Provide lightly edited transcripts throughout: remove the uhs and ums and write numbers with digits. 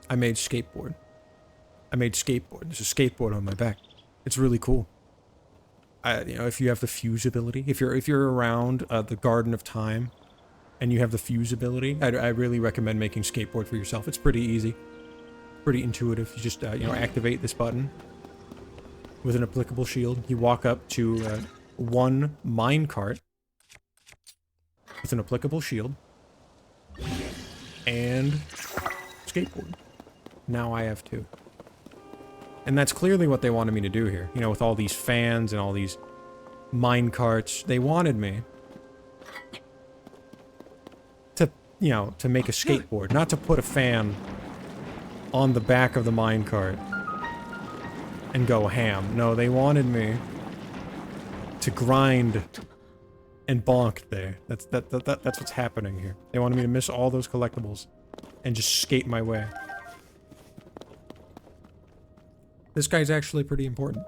I made skateboard. There's a skateboard on my back. It's really cool. You know, if you have the fuse ability, if you're around the Garden of Time, and you have the fuse ability, I really recommend making skateboard for yourself. It's pretty easy, pretty intuitive. You just you know, activate this button with an applicable shield. You walk up to one minecart with an applicable shield and skateboard. Now I have two. And that's clearly what they wanted me to do here. You know, with all these fans and all these mine carts, they wanted me to, you know, to make a skateboard, not to put a fan on the back of the mine cart and go ham. No, they wanted me to grind and bonk there. That's what's happening here. They wanted me to miss all those collectibles and just skate my way. This guy's actually pretty important.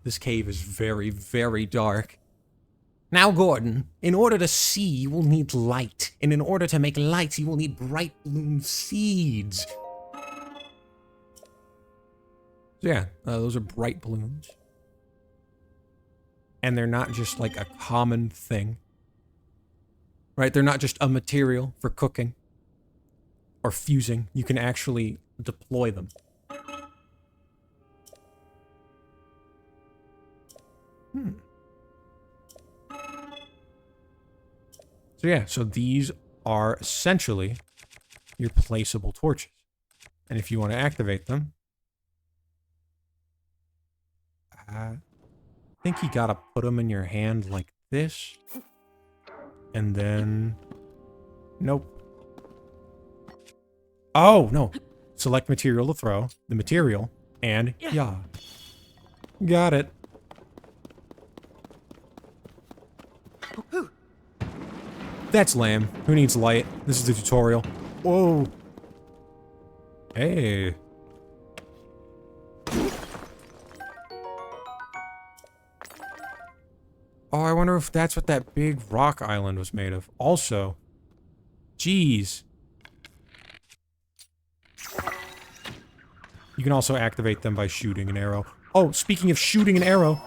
This cave is very, very dark. Now, Gordon, in order to see, you will need light. And in order to make light, you will need bright bloom seeds. So yeah, those are bright blooms. And they're not just like a common thing. Right? They're not just a material for cooking or fusing. You can actually deploy them. So yeah, so these are essentially your placeable torches. And if you want to activate them, I think you gotta put them in your hand like this. And then... Nope. Oh, no. Select material to throw, the material, and yeah. Got it. That's lame. Who needs light? This is the tutorial. Whoa. Hey. Oh, I wonder if that's what that big rock island was made of. Also, geez. You can also activate them by shooting an arrow. Oh, speaking of shooting an arrow.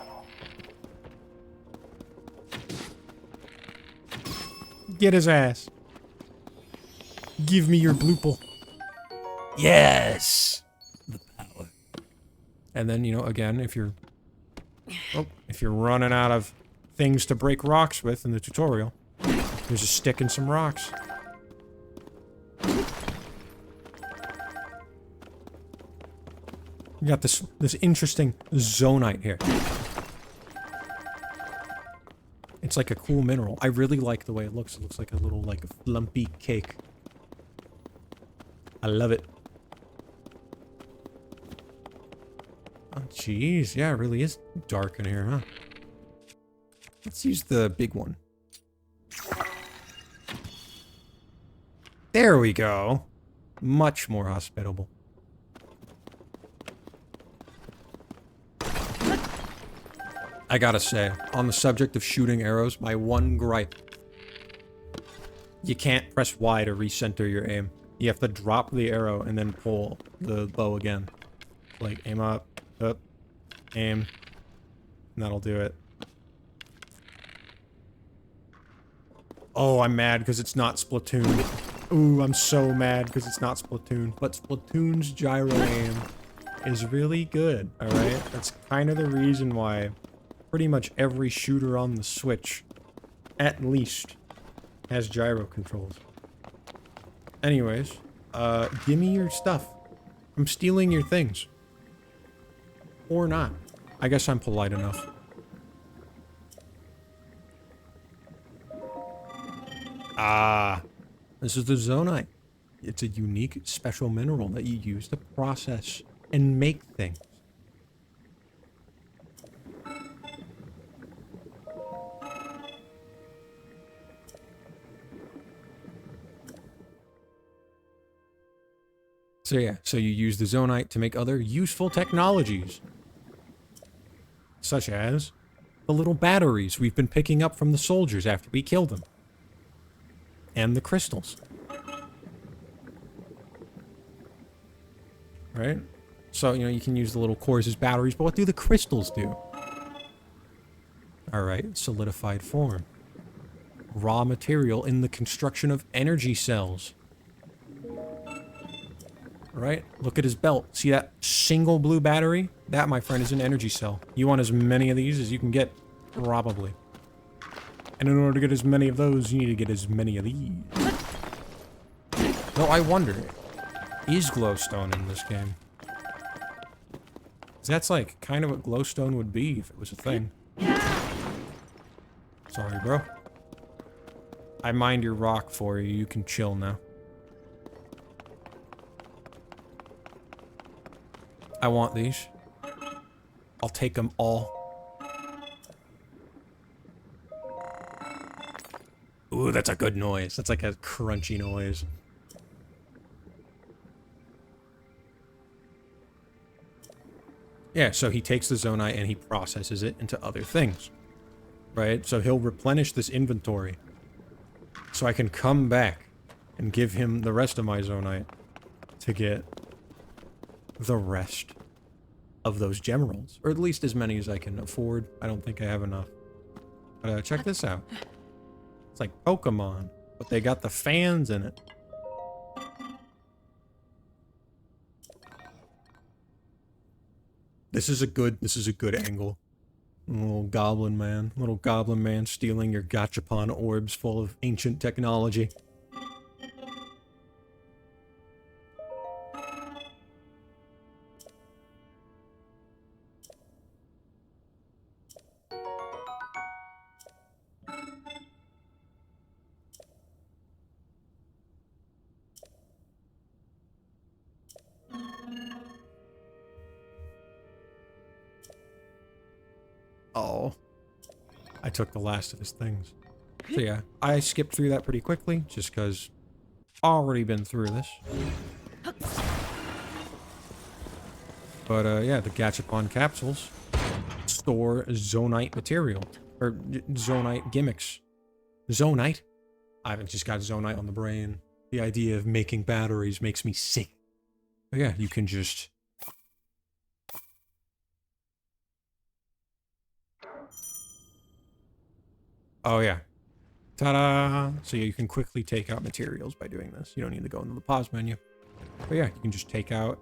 Get his ass. Give me your bloople. Yes! The power. And then, you know, again, if you're... Oh, if you're running out of things to break rocks with in the tutorial, there's a stick and some rocks. You got this interesting zonite here. It's like a cool mineral. I really like the way it looks. It looks like a little, like, lumpy cake. I love it. Oh, jeez. Yeah, it really is dark in here, huh? Let's use the big one. There we go. Much more hospitable. I gotta say, on the subject of shooting arrows, my one gripe. You can't press Y to recenter your aim. You have to drop the arrow and then pull the bow again. Like, aim up, aim, and that'll do it. Oh, I'm mad because it's not Splatoon. Ooh, I'm so mad because it's not Splatoon. But Splatoon's gyro aim is really good, alright? That's kind of the reason why pretty much every shooter on the Switch, at least, has gyro controls. Anyways, give me your stuff. I'm stealing your things. Or not. I guess I'm polite enough. Ah, this is the zonite. It's a unique, special mineral that you use to process and make things. So yeah, so you use the zonite to make other useful technologies. Such as the little batteries we've been picking up from the soldiers after we killed them. And the crystals. right? So, you know, you can use the little cores as batteries, but what do the crystals do? Alright, solidified form. Raw material in the construction of energy cells. Right? Look at his belt. See that single blue battery? That, my friend, is an energy cell. You want as many of these as you can get. Probably. And in order to get as many of those, you need to get as many of these. Though I wonder, is glowstone in this game? 'Cause that's like kind of what glowstone would be if it was a thing. Sorry, bro. I mined your rock for you. You can chill now. I want these. I'll take them all. Ooh, that's a good noise. That's like a crunchy noise. Yeah, so he takes the zonite and he processes it into other things. Right? So he'll replenish this inventory. So I can come back and give him the rest of my zonite to get the rest of those gem rolls. Or at least as many as I can afford. I don't think I have enough. But check this out. It's like Pokemon, but they got the fans in it. This is a good angle. Little goblin man stealing your gachapon orbs full of ancient technology. Oh. I took the last of his things. So yeah, I skipped through that pretty quickly, just because already been through this. But yeah, the gachapon capsules store zonite material. Or zonite gimmicks. Zonite? I've just got zonite on the brain. The idea of making batteries makes me sick. But yeah, you can just... Oh yeah. Ta-da! So yeah, you can quickly take out materials by doing this. You don't need to go into the pause menu. But yeah, you can just take out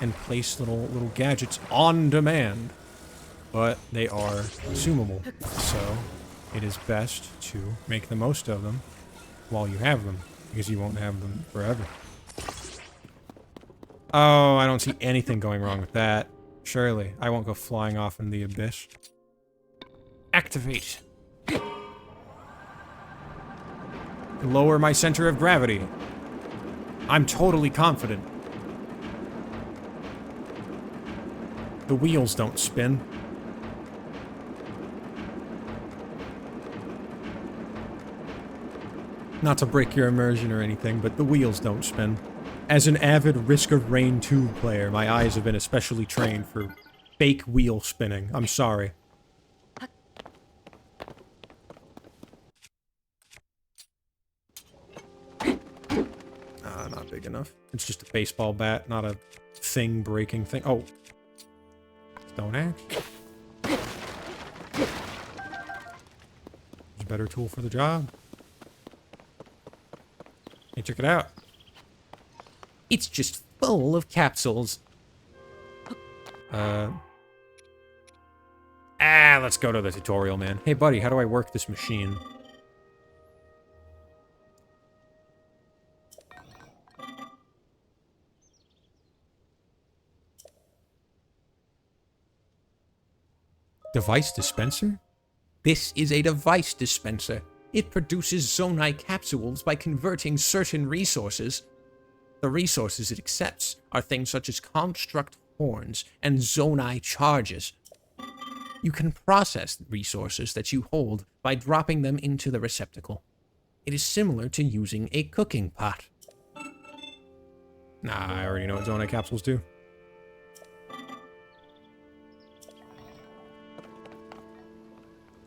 and place little gadgets on demand. But they are consumable. So it is best to make the most of them while you have them, because you won't have them forever. Oh, I don't see anything going wrong with that. Surely, I won't go flying off in the abyss. Activate. Lower my center of gravity. I'm totally confident. The wheels don't spin. Not to break your immersion or anything, but the wheels don't spin. As an avid Risk of Rain 2 player, my eyes have been especially trained for fake wheel spinning. I'm sorry. Not big enough. It's just a baseball bat, not a thing-breaking thing. Oh. Stone axe. There's a better tool for the job. Hey, check it out. It's just full of capsules. Let's go to the tutorial, man. Hey, buddy, how do I work this machine? Device dispenser? This is a device dispenser. It produces zonite capsules by converting certain resources. The resources it accepts are things such as construct horns and zonite charges. You can process resources that you hold by dropping them into the receptacle. It is similar to using a cooking pot. Nah, I already know what zonite capsules do.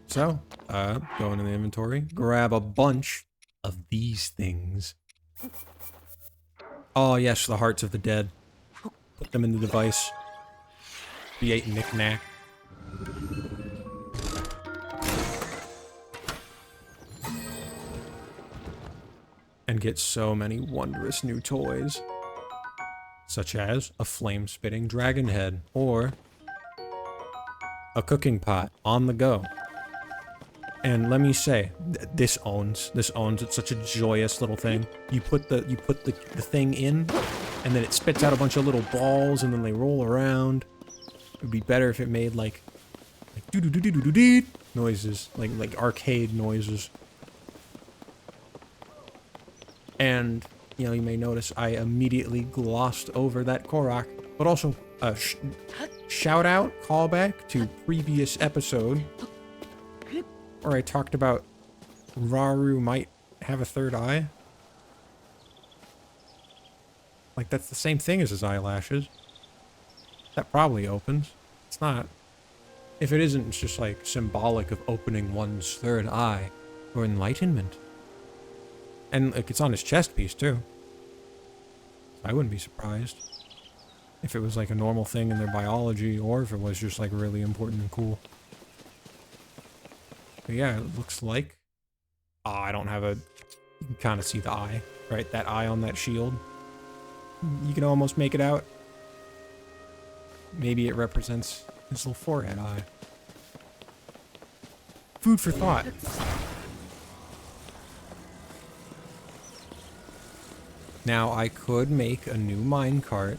So, go into the inventory, grab a bunch of these things. Oh, yes, the hearts of the dead. Put them in the device. Create knick-knack. And get so many wondrous new toys. Such as a flame-spitting dragon head, or a cooking pot on the go. And let me say, this owns. It's such a joyous little thing. You put the thing in, and then it spits out a bunch of little balls, and then they roll around. It would be better if it made like doo doo doo doo doo doo noises, like arcade noises. And you know, you may notice I immediately glossed over that Korok, but also shout out, callback to previous episode where I talked about Raru might have a third eye. Like, that's the same thing as his eyelashes. That probably opens. It's not. If it isn't, it's just like symbolic of opening one's third eye or enlightenment. And like, it's on his chest piece too. I wouldn't be surprised if it was like a normal thing in their biology, or if it was just like really important and cool. But yeah, it looks like... Oh, I don't have a... You can kind of see the eye, right? That eye on that shield. You can almost make it out. Maybe it represents his little forehead eye. Food for thought. Now, I could make a new minecart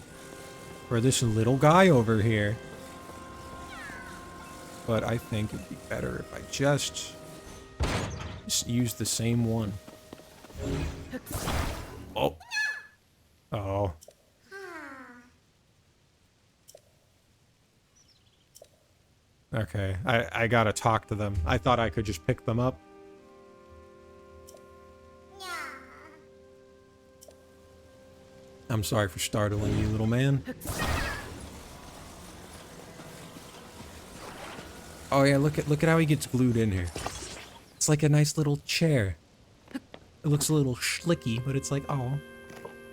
for this little guy over here. But I think it'd be better if I just use the same one. Oh. Oh. Okay, I gotta talk to them. I thought I could just pick them up. I'm sorry for startling you, little man. Oh yeah, look at how he gets glued in here. It's like a nice little chair. It looks a little schlicky, but it's like, oh,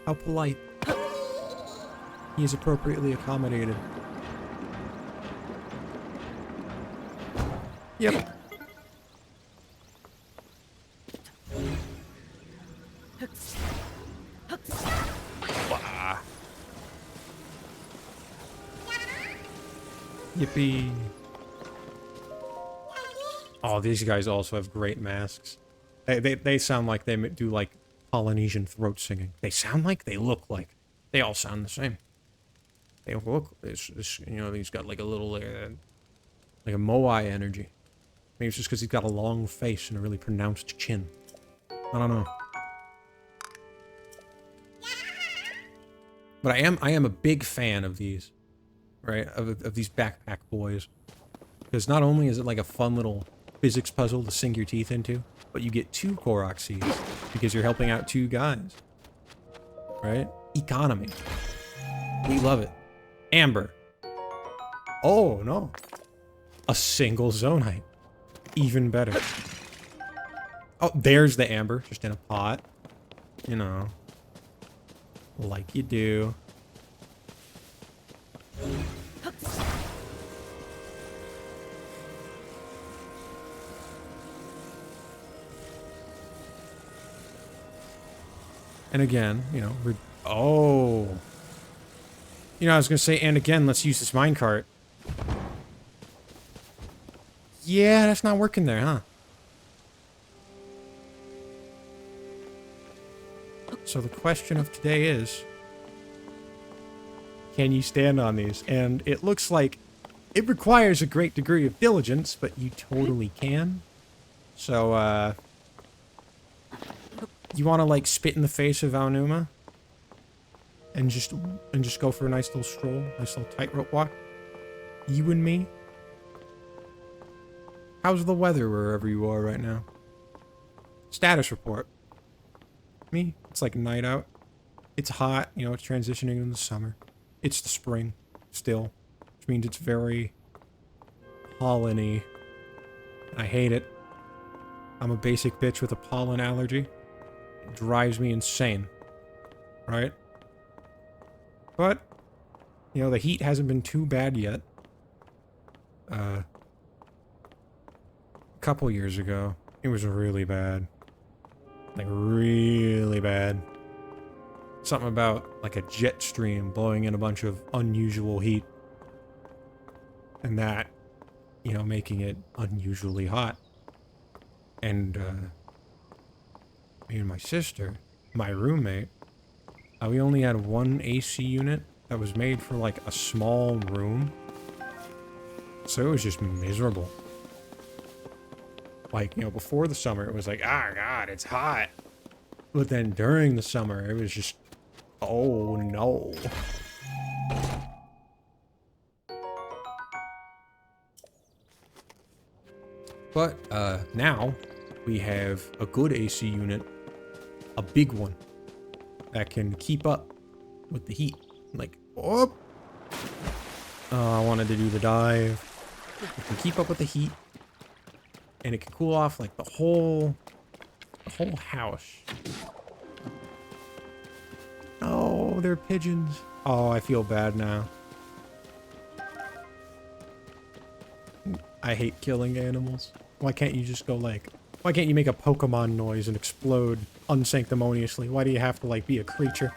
how polite. He is appropriately accommodated. Yep. Wah. Yippee. Oh, these guys also have great masks. They sound like they do like Polynesian throat singing. They sound like, they look like. They all sound the same. They look, you know, he's got like a little, like a Moai energy. Maybe it's just because he's got a long face and a really pronounced chin. I don't know. But I am a big fan of these, right? Of these backpack boys. Because not only is it like a fun little physics puzzle to sink your teeth into, but you get 2 Korok seeds because you're helping out 2 guys. Right? Economy. We love it. Amber. Oh, no. A single zonite. Even better. Oh, there's the amber, just in a pot. You know. Like you do. And again, you know, oh. You know, I was gonna say, and again, let's use this minecart. Yeah, that's not working there, huh? So the question of today is, can you stand on these? And it looks like it requires a great degree of diligence, but you totally can. So, you want to like spit in the face of Aonuma? And just go for a nice little stroll, nice little tightrope walk? You and me? How's the weather wherever you are right now? Status report. Me? It's like night out. It's hot, you know, it's transitioning into the summer. It's the spring, still. Which means it's very pollen-y. I hate it. I'm a basic bitch with a pollen allergy. It drives me insane. Right? But, you know, the heat hasn't been too bad yet. A couple years ago, it was really bad. Like, really bad. Something about, like, a jet stream blowing in a bunch of unusual heat. And that, you know, making it unusually hot. And, me and my sister, my roommate, we only had one AC unit that was made for, like, a small room. So it was just miserable. Like, you know, before the summer, it was like, ah, God, it's hot. But then during the summer, it was just, oh, no. But, now, we have a good AC unit, a big one, that can keep up with the heat. Like, oh, I wanted to do the dive. It can keep up with the heat, and it can cool off, like, the whole house. Oh, they're pigeons. Oh, I feel bad now. I hate killing animals. Why can't you just go, like... Why can't you make a Pokemon noise and explode unsanctimoniously? Why do you have to, like, be a creature?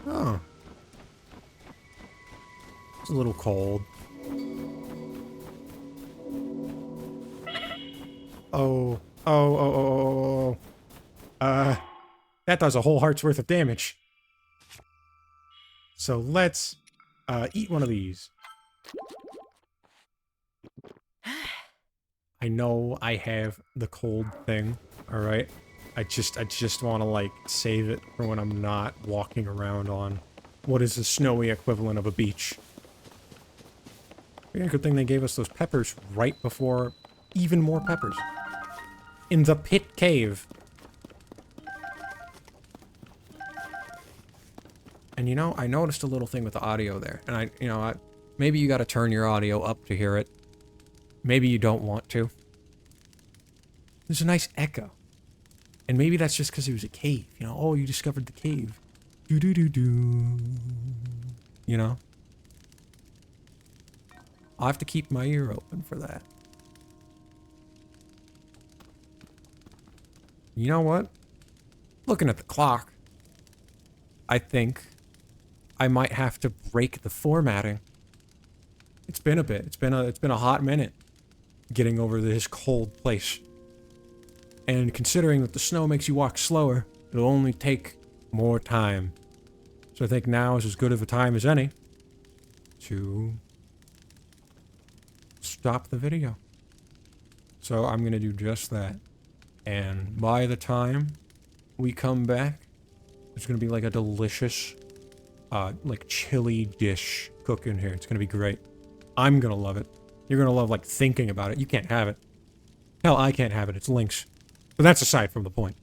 Oh. It's a little cold. Oh. Oh. That does a whole heart's worth of damage. So let's, eat one of these. I know I have the cold thing, alright? I just want to, like, save it for when I'm not walking around on what is the snowy equivalent of a beach. Yeah, good thing they gave us those peppers right before even more peppers. In the pit cave. And you know, I noticed a little thing with the audio there. And maybe you gotta turn your audio up to hear it. Maybe you don't want to. There's a nice echo. And maybe that's just because it was a cave. You know, oh, you discovered the cave. Do-do-do-do. You know? I'll have to keep my ear open for that. You know what? Looking at the clock, I think I might have to break the formatting. It's been a bit. It's been a hot minute getting over this cold place. And considering that the snow makes you walk slower, it'll only take more time. So I think now is as good of a time as any to stop the video. So I'm gonna do just that. And by the time we come back, there's gonna be like a delicious, like chili dish cooking here. It's gonna be great. I'm gonna love it. You're gonna love, like, thinking about it. You can't have it. Hell, I can't have it. It's Link's. But that's aside from the point.